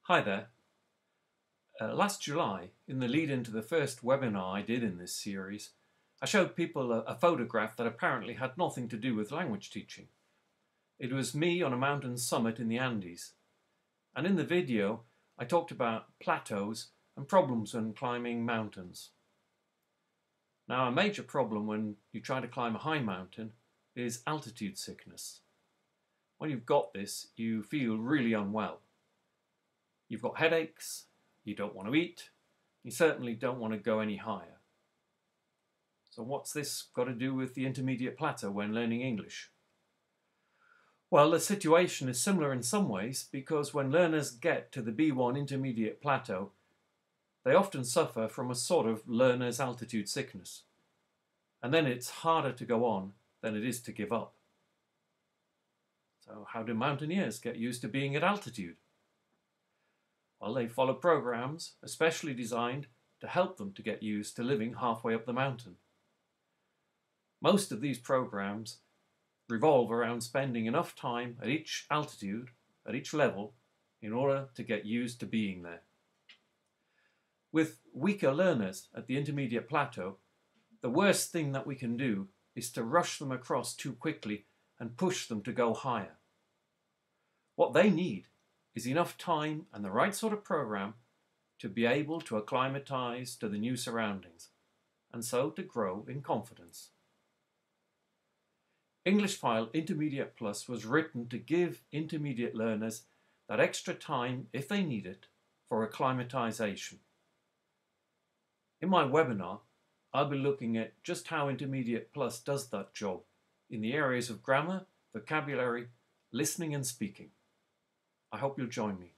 Hi there. Last July, in the lead into the first webinar I did in this series, I showed people a photograph that apparently had nothing to do with language teaching. It was me on a mountain summit in the Andes. And in the video, I talked about plateaus and problems when climbing mountains. Now, a major problem when you try to climb a high mountain is altitude sickness. When you've got this, you feel really unwell. You've got headaches, you don't want to eat, you certainly don't want to go any higher. So what's this got to do with the intermediate plateau when learning English? Well, the situation is similar in some ways because when learners get to the B1 intermediate plateau, they often suffer from a sort of learner's altitude sickness. And then it's harder to go on than it is to give up. So how do mountaineers get used to being at altitude? Well, they follow programs especially designed to help them to get used to living halfway up the mountain. Most of these programs revolve around spending enough time at each altitude, at each level, in order to get used to being there. With weaker learners at the intermediate plateau, the worst thing that we can do is to rush them across too quickly and push them to go higher. What they need is enough time and the right sort of program to be able to acclimatize to the new surroundings, and so to grow in confidence. English File Intermediate Plus was written to give intermediate learners that extra time, if they need it, for acclimatization. In my webinar, I'll be looking at just how Intermediate Plus does that job in the areas of grammar, vocabulary, listening and speaking. I hope you'll join me.